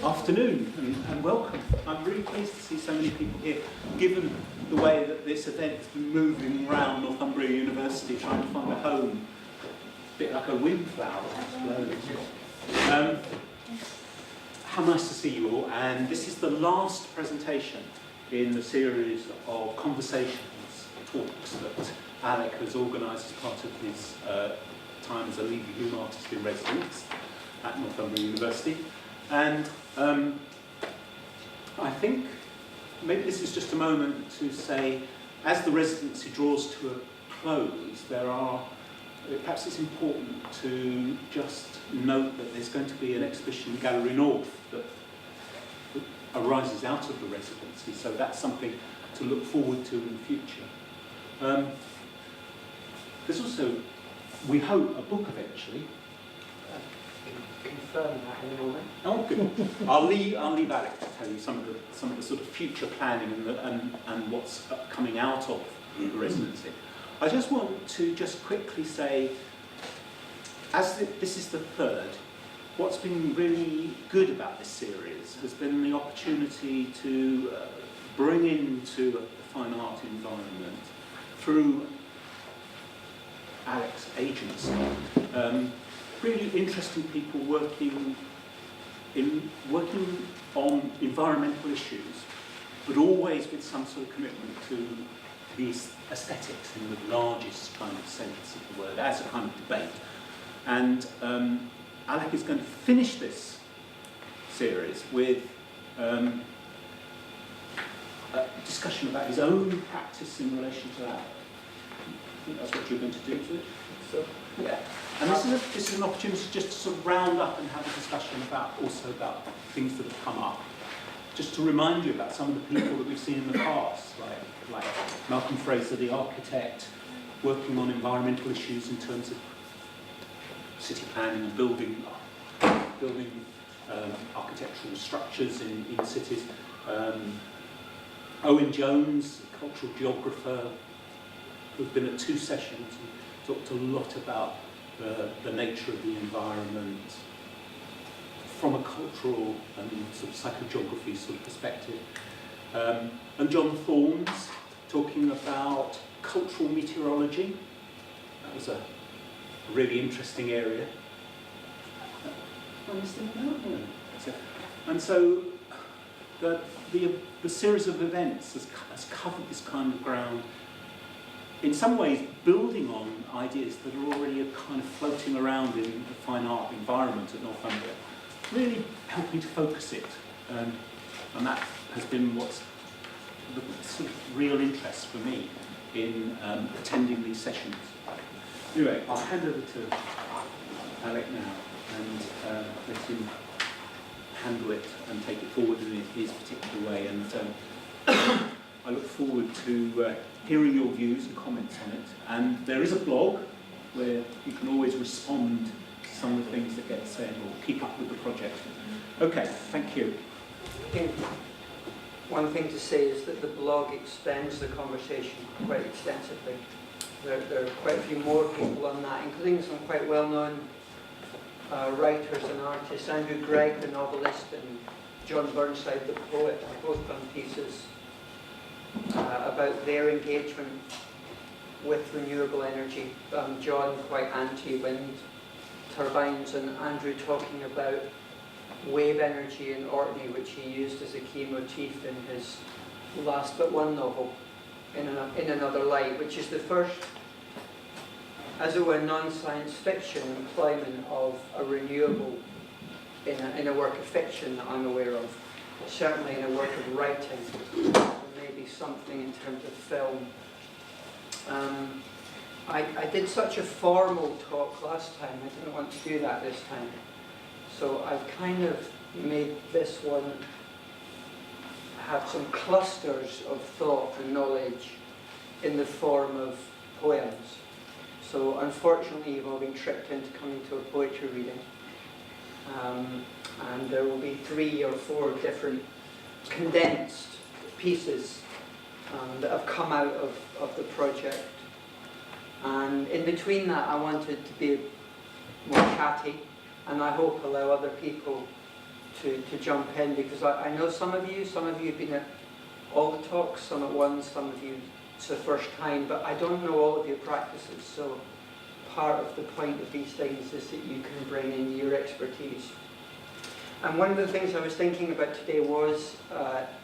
Afternoon and welcome. I'm really pleased to see so many people here, given the way that this event has been moving around Northumbria University trying to find a home, a bit like a windflower exploding. How nice to see you all, and this is the last presentation in the series of conversations, talks that Alec has organised as part of his time as a leading human artist in residence at Northumbria University. And I think maybe this is just a moment to say, as the residency draws to a close, perhaps it's important to just note that there's going to be an exhibition in Gallery North that arises out of the residency, so that's something to look forward to in the future. There's also, we hope, a book eventually. Confirm that in a moment. Oh, good. I'll leave Alec to tell you some of the sort of future planning and what's coming out of the residency. I just want to quickly say, as this is the third, what's been really good about this series has been the opportunity to bring into the fine art environment through Alec's agency. Really interesting people working on environmental issues, but always with some sort of commitment to these aesthetics in the largest kind of sense of the word, as a kind of debate. And Alec is going to finish this series with a discussion about his own practice in relation to that. I think that's what you're going to do to it. So, yeah. And this is an opportunity just to sort of round up and have a discussion about things that have come up. Just to remind you about some of the people that we've seen in the past, like Malcolm Fraser, the architect, working on environmental issues in terms of city planning and building architectural structures in cities. Owen Jones, a cultural geographer, who's been at 2 sessions and talked a lot about the nature of the environment from a cultural and sort of psychogeography sort of perspective. And John Thorne's talking about cultural meteorology. That was a really interesting area. And so the series of events has covered this kind of ground, in some ways building on ideas that are already kind of floating around in the fine art environment at Northumbria, really helping to focus it. And that has been what's the sort of real interest for me in attending these sessions. Anyway, I'll hand over to Alec now and let him handle it and take it forward in his particular way. And I look forward to hearing your views and comments on it. And there is a blog where you can always respond to some of the things that get said or keep up with the project. Okay, thank you. I think one thing to say is that the blog extends the conversation quite extensively. There are quite a few more people on that, including some quite well-known writers and artists. Andrew Gregg, the novelist, and John Burnside, the poet, have both done pieces about their engagement with renewable energy. John quite anti-wind turbines, and Andrew talking about wave energy in Orkney, which he used as a key motif in his last but one novel, in Another Light, which is the first, as it were, non-science fiction employment of a renewable in a work of fiction that I'm aware of, certainly in a work of writing, or maybe something in terms of film. I did such a formal talk last time, I didn't want to do that this time. So I've kind of made this one have some clusters of thought and knowledge in the form of poems. So unfortunately you've all been tricked into coming to a poetry reading. And there will be 3 or 4 different condensed pieces that have come out of the project. And in between that I wanted to be more chatty and I hope allow other people to jump in, because I know some of you have been at all the talks, some at once, some of you it's the first time, but I don't know all of your practices, so part of the point of these things is that you can bring in your expertise. And one of the things I was thinking about today was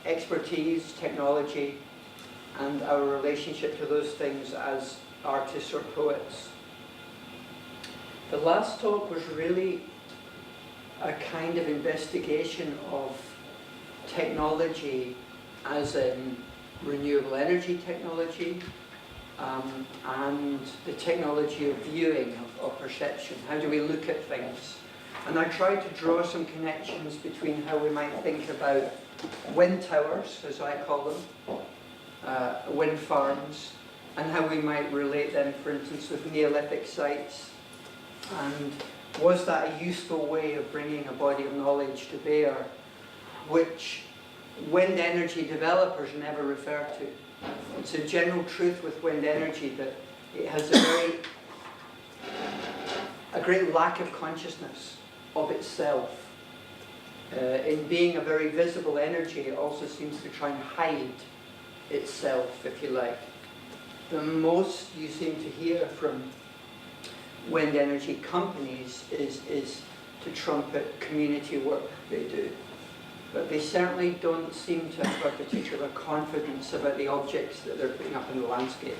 expertise, technology, and our relationship to those things as artists or poets. The last talk was really a kind of investigation of technology as in renewable energy technology, and the technology of viewing, of perception. How do we look at things? And I tried to draw some connections between how we might think about wind towers, as I call them, wind farms, and how we might relate them, for instance, with Neolithic sites. And was that a useful way of bringing a body of knowledge to bear, which wind energy developers never refer to? It's a general truth with wind energy that it has a great lack of consciousness of itself. In being a very visible energy, it also seems to try and hide itself, if you like. The most you seem to hear from wind energy companies is to trumpet community work they do. But they certainly don't seem to have a particular confidence about the objects that they're putting up in the landscape.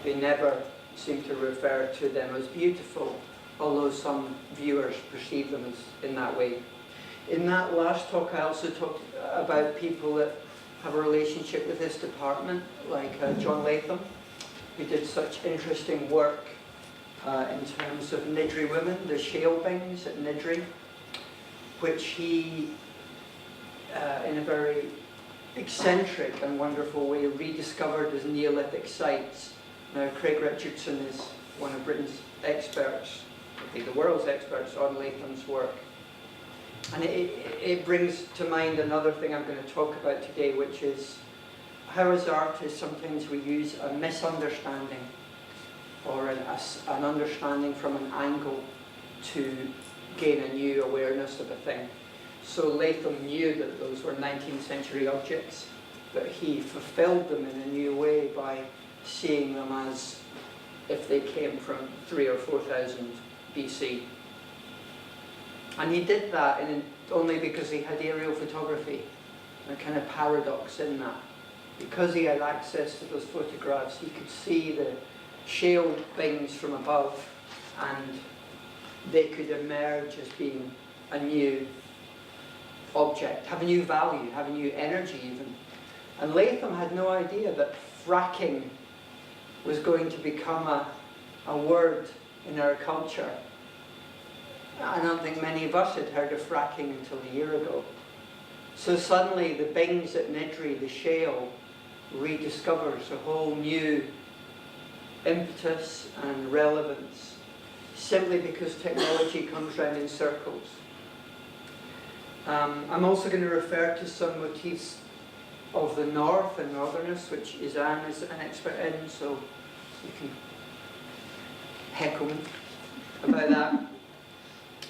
They never seem to refer to them as beautiful, although some viewers perceive them as in that way. In that last talk, I also talked about people that have a relationship with this department, like John Latham, who did such interesting work in terms of Niddrie women, the shale bings at Niddrie, which he, in a very eccentric and wonderful way, rediscovered as Neolithic sites. Now, Craig Richardson is one of Britain's experts, I think the world's experts on Latham's work. And it brings to mind another thing I'm going to talk about today, which is how as artists sometimes we use a misunderstanding or an understanding from an angle to gain a new awareness of a thing. So Latham knew that those were 19th century objects, but he fulfilled them in a new way by seeing them as if they came from 3,000 or 4,000 BC. And he did that only because he had aerial photography, a kind of paradox in that. Because he had access to those photographs, he could see the shale things from above, and they could emerge as being a new object, have a new value, have a new energy even. And Latham had no idea that fracking was going to become a word in our culture. I don't think many of us had heard of fracking until a year ago. So suddenly the bings at Niddrie, the shale, rediscovers a whole new impetus and relevance, simply because technology comes round in circles. I'm also going to refer to some motifs of the north and northerners, which Izan is an expert in, so you can heckle me about that.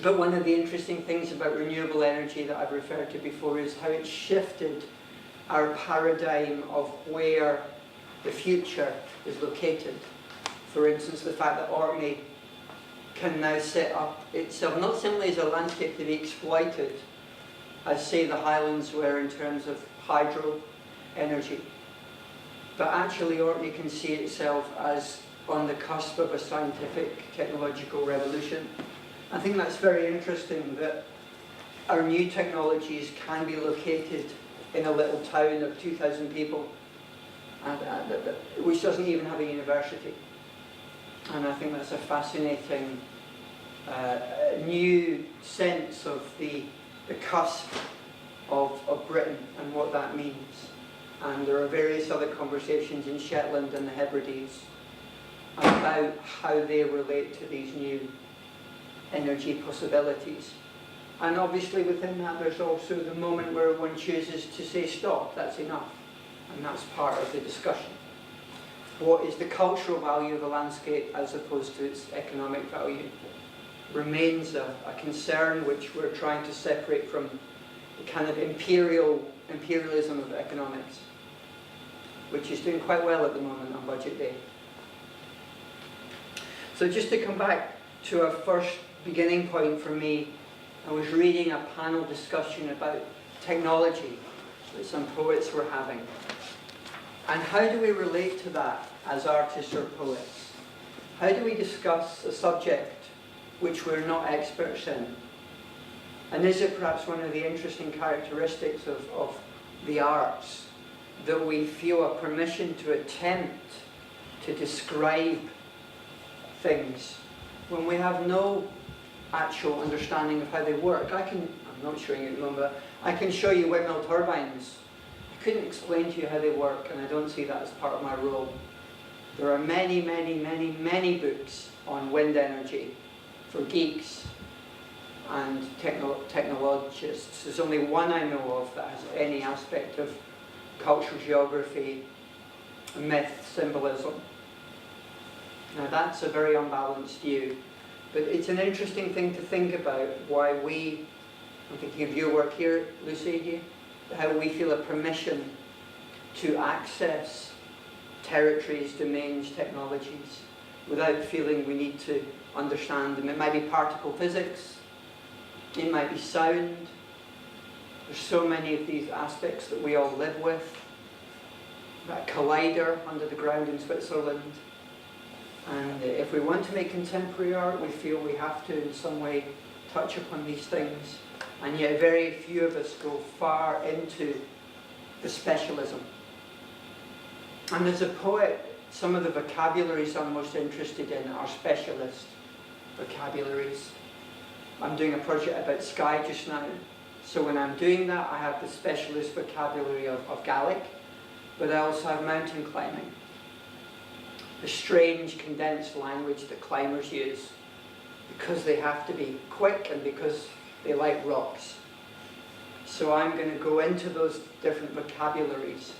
But one of the interesting things about renewable energy that I've referred to before is how it shifted our paradigm of where the future is located. For instance, the fact that Orkney can now set up itself not simply as a landscape to be exploited, as say the Highlands were in terms of hydro energy, but actually Orkney can see itself as on the cusp of a scientific technological revolution. I think that's very interesting that our new technologies can be located in a little town of 2,000 people, which doesn't even have a university. And I think that's a fascinating new sense of the cusp of Britain and what that means. And there are various other conversations in Shetland and the Hebrides about how they relate to these new energy possibilities. And obviously within that there's also the moment where one chooses to say stop, that's enough. And that's part of the discussion. What is the cultural value of a landscape as opposed to its economic value? remains a concern which we're trying to separate from the kind of imperialism of economics, which is doing quite well at the moment on budget day. So just to come back to a first beginning point for me, I was reading a panel discussion about technology that some poets were having. And how do we relate to that as artists or poets? How do we discuss a subject which we're not experts in? And is it perhaps one of the interesting characteristics of the arts that we feel a permission to attempt to describe things when we have no actual understanding of how they work? I'm not showing you at the moment, but I can show you windmill turbines. I couldn't explain to you how they work, and I don't see that as part of my role. There are many, many, many, many books on wind energy for geeks and technologists. There's only one I know of that has any aspect of cultural geography, myth, symbolism. Now that's a very unbalanced view, but it's an interesting thing to think about why we, I'm thinking of your work here, Lucy, how we feel a permission to access territories, domains, technologies, without feeling we need to understand them. It might be particle physics, it might be sound. There's so many of these aspects that we all live with. That collider under the ground in Switzerland. And if we want to make contemporary art, we feel we have to in some way touch upon these things. And yet very few of us go far into the specialism. And as a poet, some of the vocabularies I'm most interested in are specialist vocabularies. I'm doing a project about sky just now. So when I'm doing that, I have the specialist vocabulary of Gaelic, but I also have mountain climbing. The strange condensed language that climbers use because they have to be quick and because they like rocks. So I'm going to go into those different vocabularies.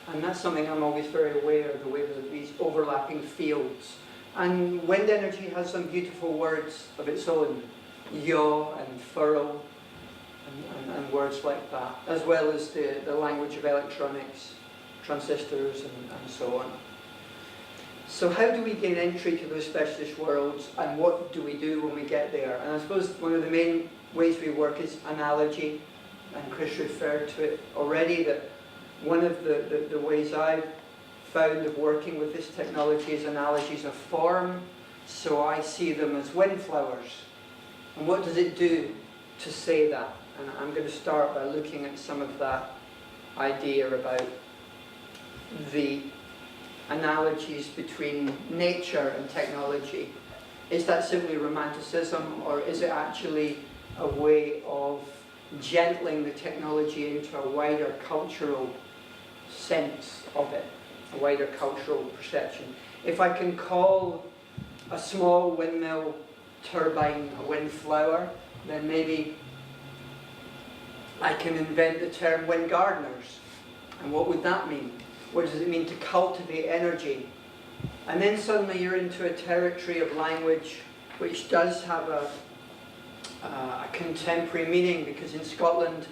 And that's something I'm always very aware of, the way that these overlapping fields. And wind energy has some beautiful words of its own. Yaw and furrow and words like that, as well as the language of electronics, transistors and so on. So how do we gain entry to those specialist worlds, and what do we do when we get there? And I suppose one of the main ways we work is analogy, and Chris referred to it already, that one of the ways I've found of working with this technology is analogies of form. So I see them as windflowers. And what does it do to say that? And I'm going to start by looking at some of that idea about the analogies between nature and technology. Is that simply romanticism, or is it actually a way of gentling the technology into a wider cultural sense of it, a wider cultural perception? If I can call a small windmill turbine a windflower, then maybe I can invent the term wind gardeners. And what would that mean? What does it mean to cultivate energy? And then suddenly you're into a territory of language which does have a contemporary meaning, because in Scotland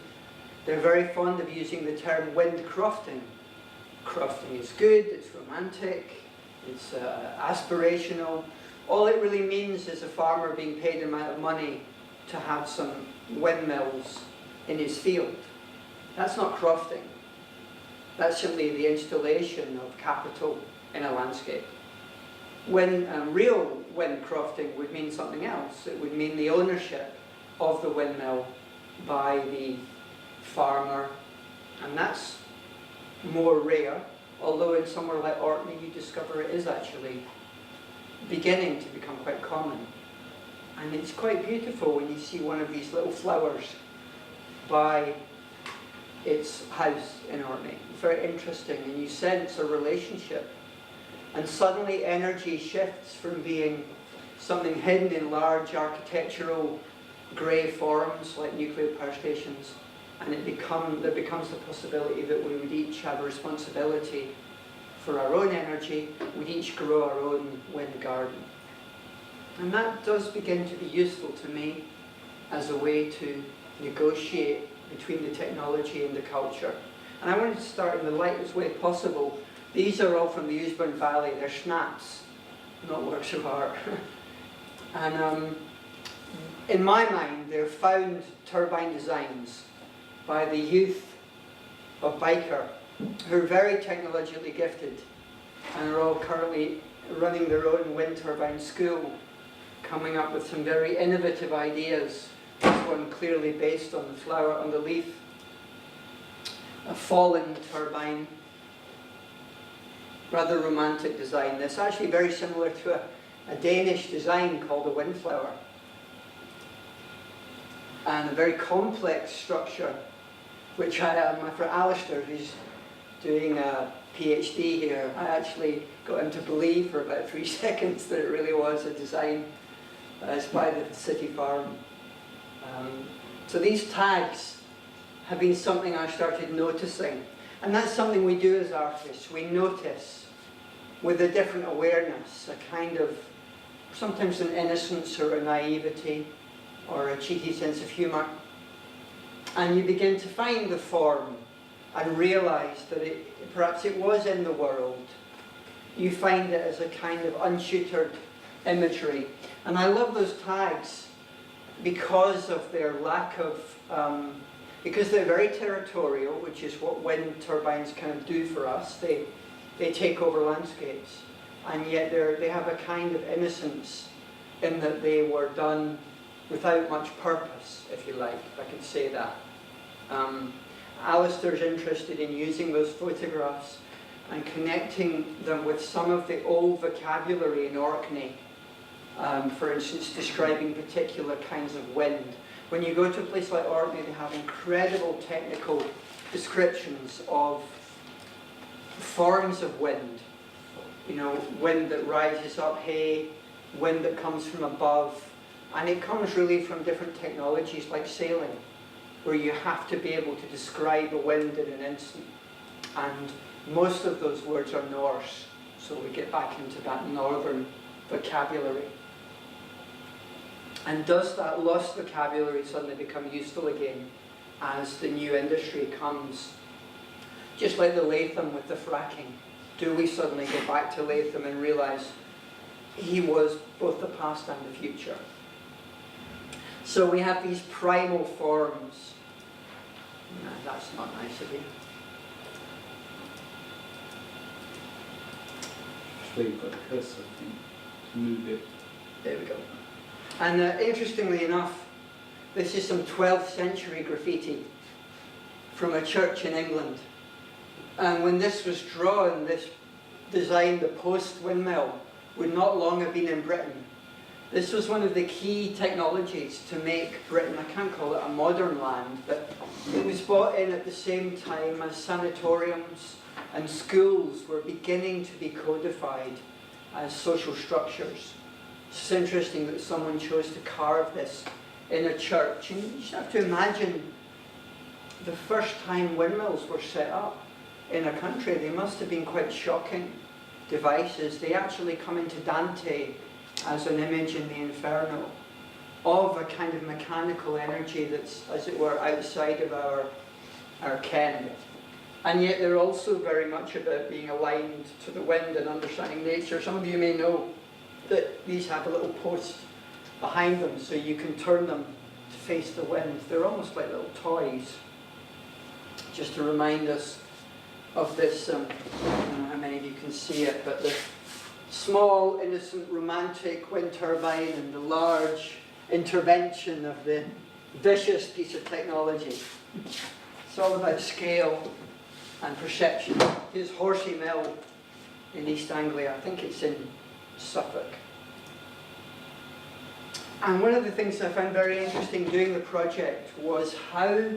they're very fond of using the term wind crofting. Crofting is good, it's romantic, it's aspirational. All it really means is a farmer being paid an amount of money to have some windmills in his field. That's not crofting. That's simply the installation of capital in a landscape. When real wind crofting would mean something else. It would mean the ownership of the windmill by the farmer, and that's more rare, although in somewhere like Orkney you discover it is actually beginning to become quite common. And it's quite beautiful when you see one of these little flowers by its house in Orkney. It's very interesting, and you sense a relationship. And suddenly energy shifts from being something hidden in large architectural grey forms like nuclear power stations, and there becomes the possibility that we would each have a responsibility for our own energy. We'd each grow our own wind garden. And that does begin to be useful to me as a way to negotiate between the technology and the culture. And I wanted to start in the lightest way possible. These are all from the Usburn Valley. They're snaps, not works of art. And in my mind, they're found turbine designs by the youth of Biker, who are very technologically gifted and are all currently running their own wind turbine school, coming up with some very innovative ideas. This one clearly based on the flower on the leaf, a fallen turbine, rather romantic design. That's actually very similar to a Danish design called a windflower, and a very complex structure, which my friend Alistair, who's doing a PhD here, I actually got him to believe for about 3 seconds that it really was a design as by the city farm. So these tags have been something I started noticing, and that's something we do as artists. We notice with a different awareness, a kind of, sometimes an innocence or a naivety or a cheeky sense of humour, and you begin to find the form and realise that perhaps it was in the world. You find it as a kind of untutored imagery. And I love those tags because of their lack of, because they're very territorial, which is what wind turbines kind of do for us. They take over landscapes, and yet they have a kind of innocence in that they were done without much purpose, if you like, if I can say that. Alistair's interested in using those photographs and connecting them with some of the old vocabulary in Orkney. For instance, describing particular kinds of wind. When you go to a place like Orkney, they have incredible technical descriptions of forms of wind. You know, wind that rises up, hay, wind that comes from above. And it comes really from different technologies like sailing, where you have to be able to describe a wind in an instant. And most of those words are Norse, so we get back into that northern vocabulary. And does that lost vocabulary suddenly become useful again as the new industry comes? Just like the Latham with the fracking. Do we suddenly go back to Latham and realise he was both the past and the future? So we have these primal forms. No, that's not nice of you. Actually, you've got the cursor thing to move it. There we go. And interestingly enough, this is some 12th century graffiti from a church in England. And when this was drawn, this design, the post windmill, would not long have been in Britain. This was one of the key technologies to make Britain, I can't call it a modern land, but it was brought in at the same time as sanatoriums and schools were beginning to be codified as social structures. It's interesting that someone chose to carve this in a church. And you just have to imagine the first time windmills were set up in a country. They must have been quite shocking devices. They actually come into Dante as an image in the Inferno of a kind of mechanical energy that's, as it were, outside of our ken. And yet they're also very much about being aligned to the wind and understanding nature. Some of you may know that these have a little post behind them so you can turn them to face the wind. They're almost like little toys, just to remind us of this, I don't know how many of you can see it, but the small, innocent, romantic wind turbine and the large intervention of the vicious piece of technology. It's all about scale and perception. Here's Horsey Mill in East Anglia. I think it's in Suffolk. And one of the things I found very interesting doing the project was how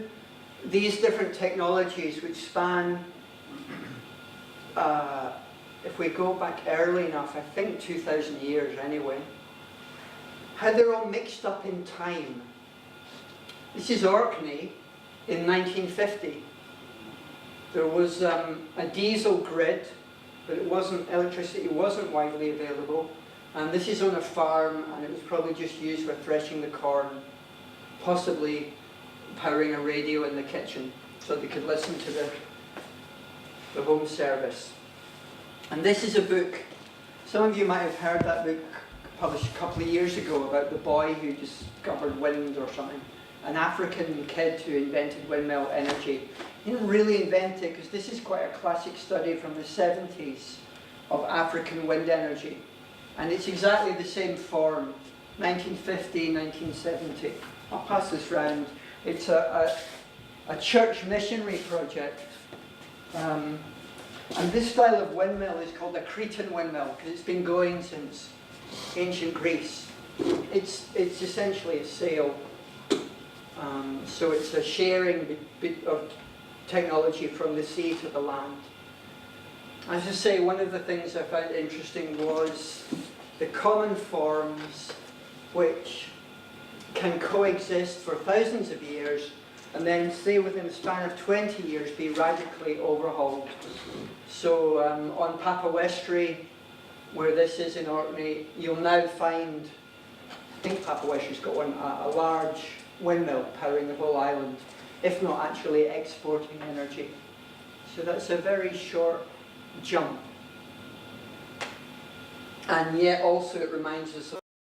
these different technologies, which span, if we go back early enough, I think 2,000 years anyway, how they're all mixed up in time. This is Orkney in 1950. There was a diesel grid, but electricity wasn't widely available. And this is on a farm, and it was probably just used for threshing the corn, possibly powering a radio in the kitchen so they could listen to the home service. And this is a book. Some of you might have heard that book published a couple of years ago about the boy who discovered wind or something. An African kid who invented windmill energy. He didn't really invent it, because this is quite a classic study from the 70s of African wind energy. And it's exactly the same form, 1950, 1970. I'll pass this round. It's a church missionary project. And this style of windmill is called a Cretan windmill, because it's been going since ancient Greece. It's essentially a sail. So it's a sharing of technology from the sea to the land. As I say, one of the things I found interesting was the common forms which can coexist for thousands of years and then, say, within a span of 20 years, be radically overhauled. So on Papawestry, where this is in Orkney, you'll now find, I think Papawestry's got one, a large windmill powering the whole island, if not actually exporting energy. So that's a very short jump. And yet also it reminds us of